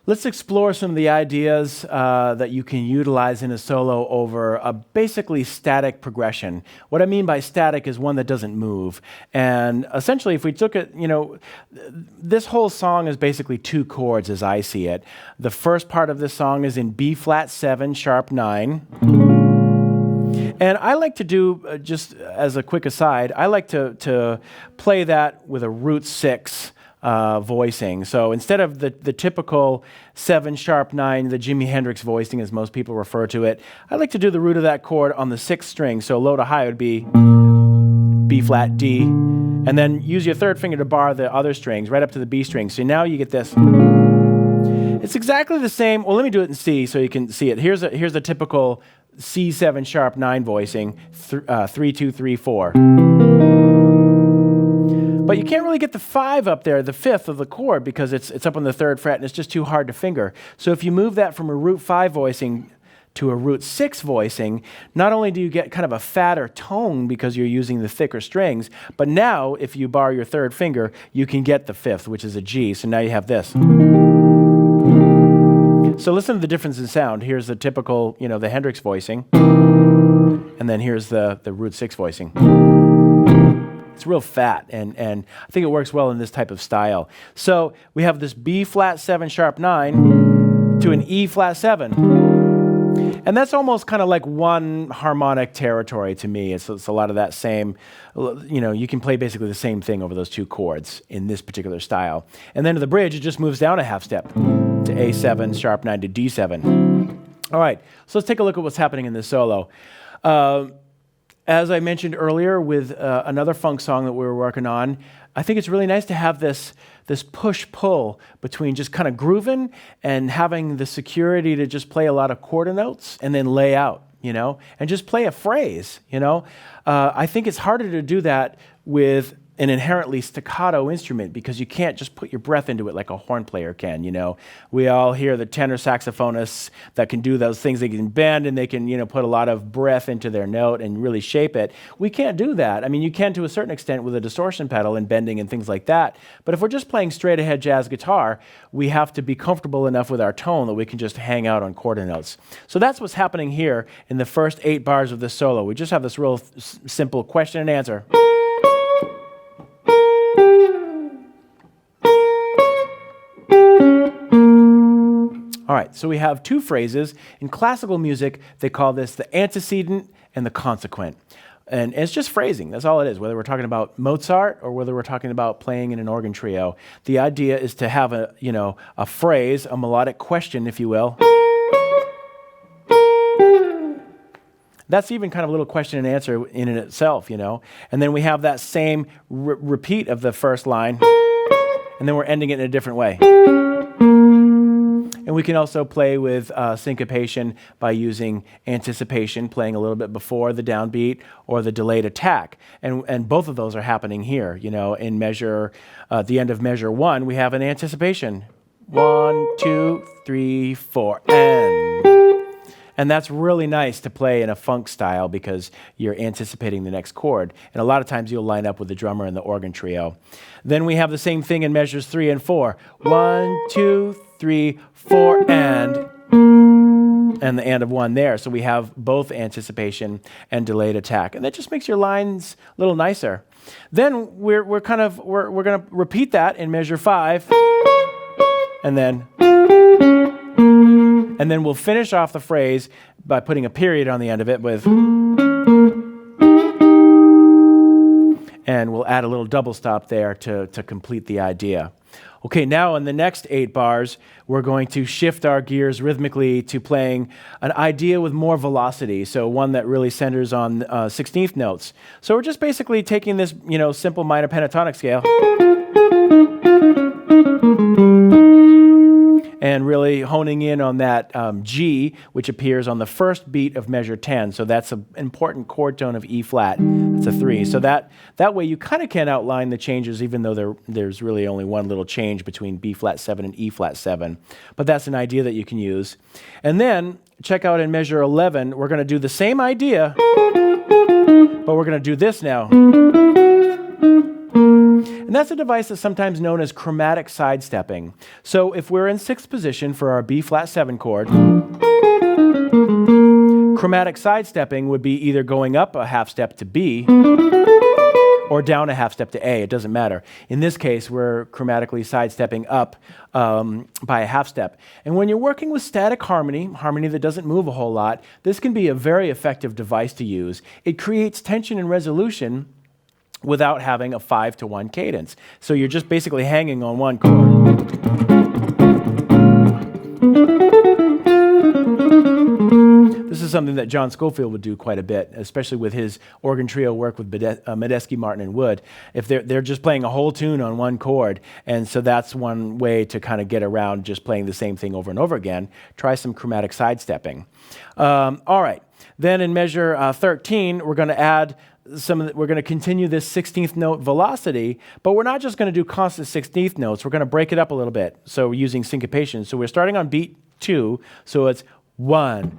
Let's explore some of the ideas that you can utilize in a solo over a basically static progression. What I mean by static is one that doesn't move. And essentially, if we took it, this whole song is basically two chords as I see it. The first part of this song is in B flat 7, sharp 9. And I like to do, just as a quick aside, I like to play that with a root 6 voicing. So instead of the typical 7 sharp 9, the Jimi Hendrix voicing as most people refer to it, I like to do the root of that chord on the 6th string. So low to high would be B flat D, and then use your third finger to bar the other strings right up to the B string. So now you get this. It's exactly the same. Well, let me do it in C so you can see it. Here's a typical C7 sharp 9 voicing, 3 2 3 4. But you can't really get the 5 up there, the 5th of the chord, because it's up on the 3rd fret and it's just too hard to finger. So if you move that from a root 5 voicing to a root 6 voicing, not only do you get kind of a fatter tone because you're using the thicker strings, but now if you bar your 3rd finger, you can get the 5th, which is a G. So now you have this. So listen to the difference in sound. Here's the typical, the Hendrix voicing, and then here's the root 6 voicing. It's real fat, and I think it works well in this type of style. So we have this B flat 7 sharp 9 to an E flat 7. And that's almost kind of like one harmonic territory to me. It's a lot of that same, you can play basically the same thing over those two chords in this particular style. And then to the bridge, it just moves down a half step to A7 sharp 9 to D7. All right, so let's take a look at what's happening in this solo. As I mentioned earlier with another funk song that we were working on, I think it's really nice to have this push-pull between just kind of grooving and having the security to just play a lot of quarter notes and then lay out, and just play a phrase, I think it's harder to do that with an inherently staccato instrument because you can't just put your breath into it like a horn player can, We all hear the tenor saxophonists that can do those things. They can bend and they can, put a lot of breath into their note and really shape it. We can't do that. I mean, you can to a certain extent with a distortion pedal and bending and things like that. But if we're just playing straight ahead jazz guitar, we have to be comfortable enough with our tone that we can just hang out on quarter notes. So that's what's happening here in the first 8 bars of this solo. We just have this real simple question and answer. All right, so we have 2 phrases. In classical music, they call this the antecedent and the consequent. And it's just phrasing, that's all it is, whether we're talking about Mozart or whether we're talking about playing in an organ trio. The idea is to have a phrase, a melodic question, if you will. That's even kind of a little question and answer in and itself, And then we have that same repeat of the first line, and then we're ending it in a different way. And we can also play with syncopation by using anticipation, playing a little bit before the downbeat or the delayed attack. And both of those are happening here. In measure, at the end of measure 1, we have an anticipation. 1, 2, 3, 4, and that's really nice to play in a funk style because you're anticipating the next chord. And a lot of times you'll line up with the drummer and the organ trio. Then we have the same thing in measures 3 and 4. 1, 2, 3, 4, and the and of 1 there. So we have both anticipation and delayed attack. And that just makes your lines a little nicer. Then we're going to repeat that in measure 5. And then we'll finish off the phrase by putting a period on the end of it with, and we'll add a little double stop there to complete the idea. Okay, now in the next 8 bars, we're going to shift our gears rhythmically to playing an idea with more velocity, so one that really centers on 16th notes. So we're just basically taking this, simple minor pentatonic scale and really honing in on that G, which appears on the first beat of measure 10. So that's an important chord tone of E flat. It's a 3. So that way you kind of can outline the changes, even though there's really only one little change between B flat 7 and E flat 7. But that's an idea that you can use. And then check out in measure 11, we're going to do the same idea, but we're going to do this now. And that's a device that's sometimes known as chromatic sidestepping. So if we're in sixth position for our B flat 7 chord, chromatic sidestepping would be either going up a half step to B or down a half step to A. It doesn't matter. In this case, we're chromatically sidestepping up by a half step. And when you're working with static harmony that doesn't move a whole lot, this can be a very effective device to use. It creates tension and resolution without having a 5-to-1 cadence. So you're just basically hanging on one chord. This is something that John Scofield would do quite a bit, especially with his organ trio work with Medeski, Martin, and Wood. If they're just playing a whole tune on one chord, and so that's one way to kind of get around just playing the same thing over and over again. Try some chromatic sidestepping. All right, then in measure 13, we're going to add we're going to continue this 16th note velocity, but we're not just going to do constant 16th notes. We're going to break it up a little bit. So we're using syncopation. So we're starting on beat 2. So it's 1.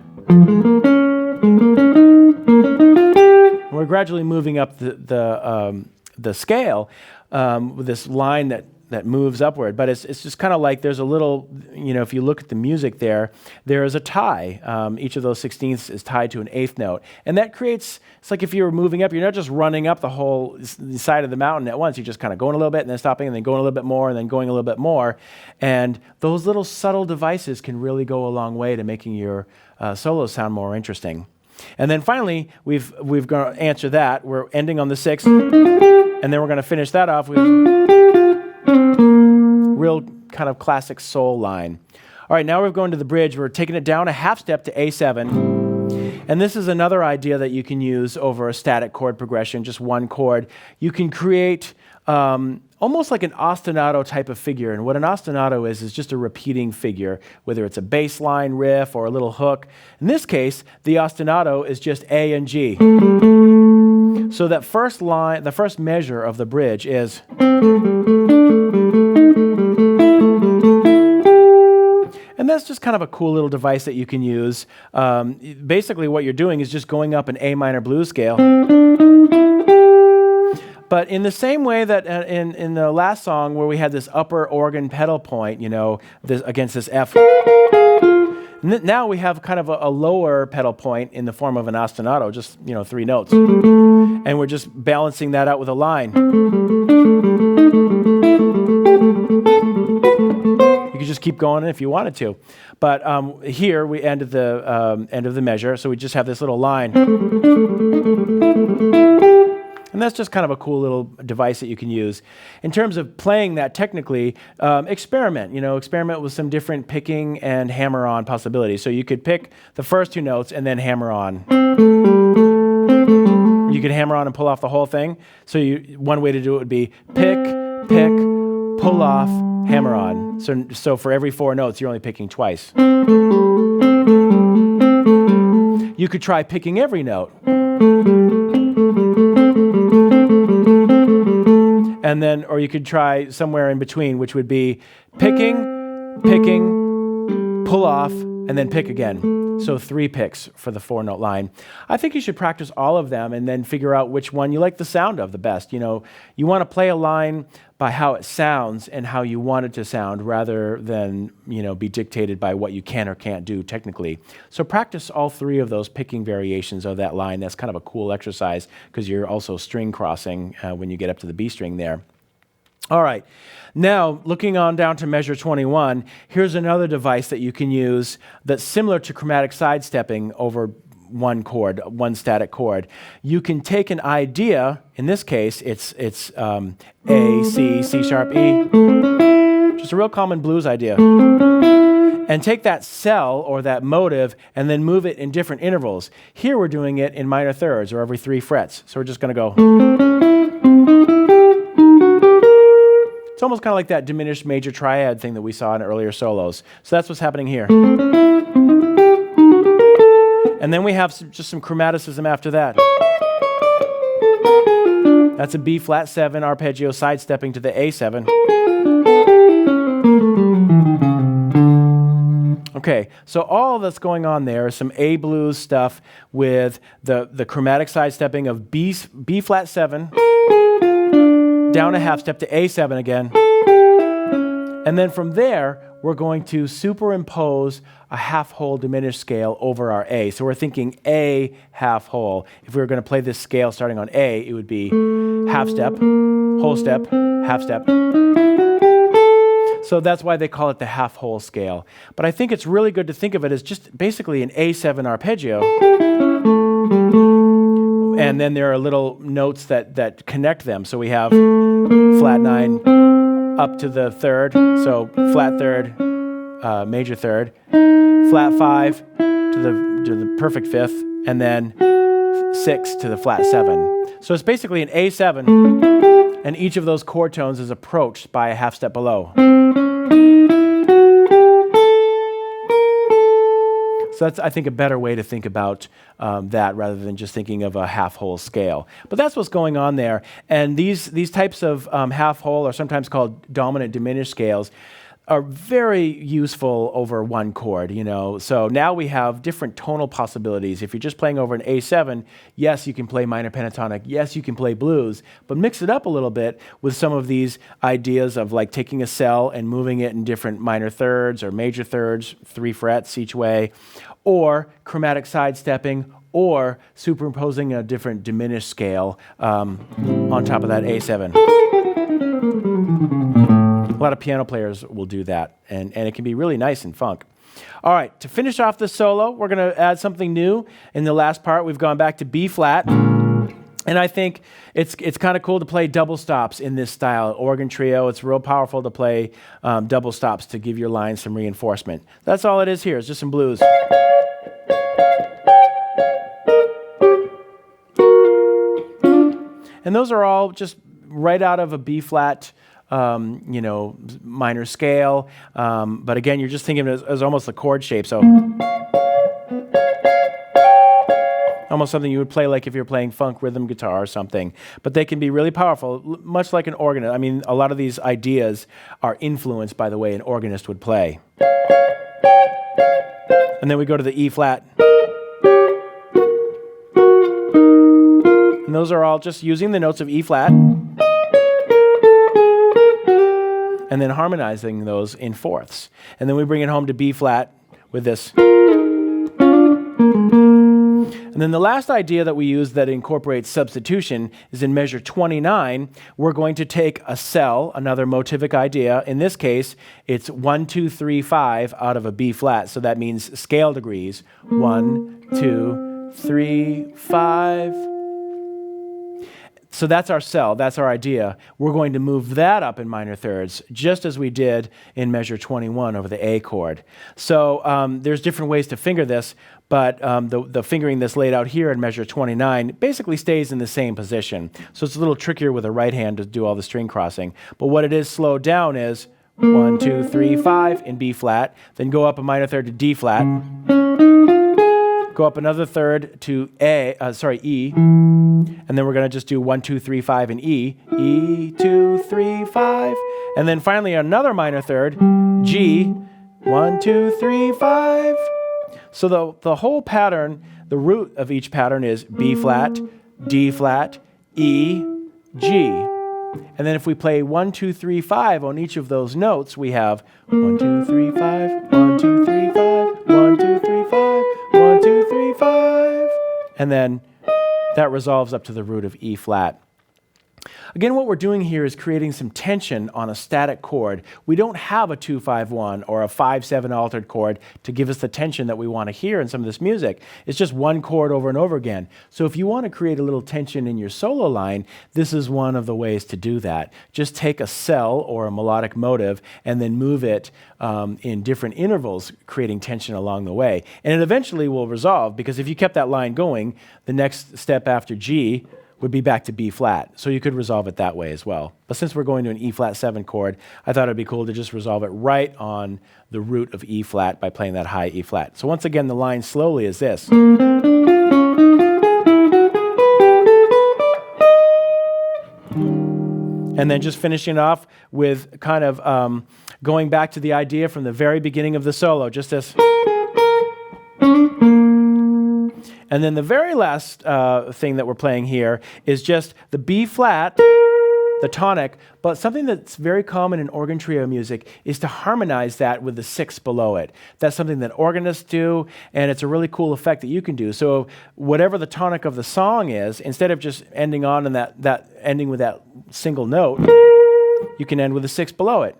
We're gradually moving up the scale with this line that moves upward, but it's just kind of like there's a little, if you look at the music there is a tie. Each of those 16ths is tied to an 8th note, and that creates, it's like if you were moving up, you're not just running up the whole side of the mountain at once, you're just kind of going a little bit and then stopping and then going a little bit more and then going a little bit more, and those little subtle devices can really go a long way to making your solos sound more interesting. And then finally, we've going to answer that. We're ending on the 6th, and then we're going to finish that off with real kind of classic soul line. All right, now we're going to the bridge. We're taking it down a half step to A7. And this is another idea that you can use over a static chord progression, just one chord. You can create almost like an ostinato type of figure. And what an ostinato is just a repeating figure, whether it's a bass line riff or a little hook. In this case, the ostinato is just A and G. So that first line, the first measure of the bridge is, and that's just kind of a cool little device that you can use. Basically what you're doing is just going up an A minor blues scale. But in the same way that in the last song where we had this upper organ pedal point, against this F, now we have kind of a lower pedal point in the form of an ostinato, just 3 notes. And we're just balancing that out with a line. You could just keep going if you wanted to. But here we end at the end of the measure, so we just have this little line. And that's just kind of a cool little device that you can use. In terms of playing that technically, experiment with some different picking and hammer-on possibilities. So you could pick the first 2 notes and then hammer on. You could hammer on and pull off the whole thing. So one way to do it would be pick, pull off, hammer on. So for every 4 notes, you're only picking twice. You could try picking every note. And then, or you could try somewhere in between, which would be picking, pull off, and then pick again. So 3 picks for the 4-note line. I think you should practice all of them and then figure out which one you like the sound of the best. You want to play a line by how it sounds and how you want it to sound rather than, be dictated by what you can or can't do technically. So practice all 3 of those picking variations of that line. That's kind of a cool exercise because you're also string crossing when you get up to the B string there. All right, now looking on down to measure 21, here's another device that you can use that's similar to chromatic sidestepping over one chord, one static chord. You can take an idea, in this case, it's A, C, C sharp, E, just a real common blues idea, and take that cell or that motive and then move it in different intervals. Here we're doing it in minor thirds or every 3 frets. So we're just going to go. It's almost kind of like that diminished major triad thing that we saw in earlier solos. So that's what's happening here. And then we have just some chromaticism after that. That's a B flat 7 arpeggio sidestepping to the A7. Okay, so all that's going on there is some A blues stuff with the chromatic sidestepping of B flat 7, down a half step to A7 again. And then from there, we're going to superimpose a half-whole diminished scale over our A. So we're thinking A half-whole. If we were going to play this scale starting on A, it would be half step, whole step, half step. So that's why they call it the half-whole scale. But I think it's really good to think of it as just basically an A7 arpeggio. And then there are little notes that connect them. So we have flat 9 up to the third, so flat third, major third, flat 5 to the perfect fifth, and then 6 to the flat 7. So it's basically an A7, and each of those chord tones is approached by a half step below. So that's, I think, a better way to think about that rather than just thinking of a half-whole scale. But that's what's going on there. And these types of half-whole, or sometimes called dominant diminished scales, are very useful over one chord, you know. So now we have different tonal possibilities. If you're just playing over an A7, yes, you can play minor pentatonic, yes, you can play blues, but mix it up a little bit with some of these ideas of like taking a cell and moving it in different minor thirds or major thirds, 3 frets each way, or chromatic sidestepping, or superimposing a different diminished scale on top of that A7. A lot of piano players will do that, and it can be really nice and funk. All right, to finish off the solo, we're going to add something new. In the last part, we've gone back to B flat, and I think it's kind of cool to play double stops in this style. Organ trio, it's real powerful to play double stops to give your line some reinforcement. That's all it is here, it's just some blues. And those are all just right out of a B flat minor scale. But again, you're just thinking of it as almost a chord shape. So almost something you would play like if you're playing funk rhythm guitar or something. But they can be really powerful, much like an organist. I mean, a lot of these ideas are influenced by the way an organist would play. And then we go to the E flat. And those are all just using the notes of E flat and then harmonizing those in fourths. And then we bring it home to B flat with this. And then the last idea that we use that incorporates substitution is in measure 29. We're going to take a cell, another motivic idea. In this case, it's 1, 2, 3, 5 out of a B flat. So that means scale degrees. 1, 2, 3, 5. So that's our cell, that's our idea. We're going to move that up in minor thirds, just as we did in measure 21 over the A chord. So there's different ways to finger this, but the fingering that's laid out here in measure 29 basically stays in the same position. So it's a little trickier with the right hand to do all the string crossing. But what it is slowed down is 1, 2, 3, 5 in B flat, then go up a minor third to D flat, go up another third to E, and then we're going to just do 1, 2, 3, 5 in E, E, 2, 3, 5, and then finally another minor third, G, 1, 2, 3, 5. So the whole pattern, the root of each pattern is B flat, D flat, E, G. And then if we play 1, 2, 3, 5 on each of those notes, we have 1, 2, 3, 5, 1, 2, 3, 5, 1, 2, 3, 5, 1, 2, 3, 5. And then that resolves up to the root of E flat. Again, what we're doing here is creating some tension on a static chord. We don't have a 2-5-1 or a 5-7 altered chord to give us the tension that we want to hear in some of this music. It's just one chord over and over again. So if you want to create a little tension in your solo line, this is one of the ways to do that. Just take a cell or a melodic motive and then move it in different intervals, creating tension along the way. And it eventually will resolve, because if you kept that line going, the next step after G would be back to B flat. So you could resolve it that way as well. But since we're going to an E flat 7 chord, I thought it'd be cool to just resolve it right on the root of E flat by playing that high E flat. So once again, the line slowly is this. And then just finishing off with kind of going back to the idea from the very beginning of the solo, just this. And then the very last thing that we're playing here is just the B flat the tonic, but something that's very common in organ trio music is to harmonize that with the sixth below it. That's something that organists do, and it's a really cool effect that you can do. So whatever the tonic of the song is, instead of just ending on in that ending with that single note, you can end with a sixth below it.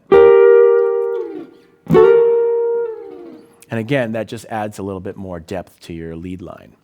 And again, that just adds a little bit more depth to your lead line.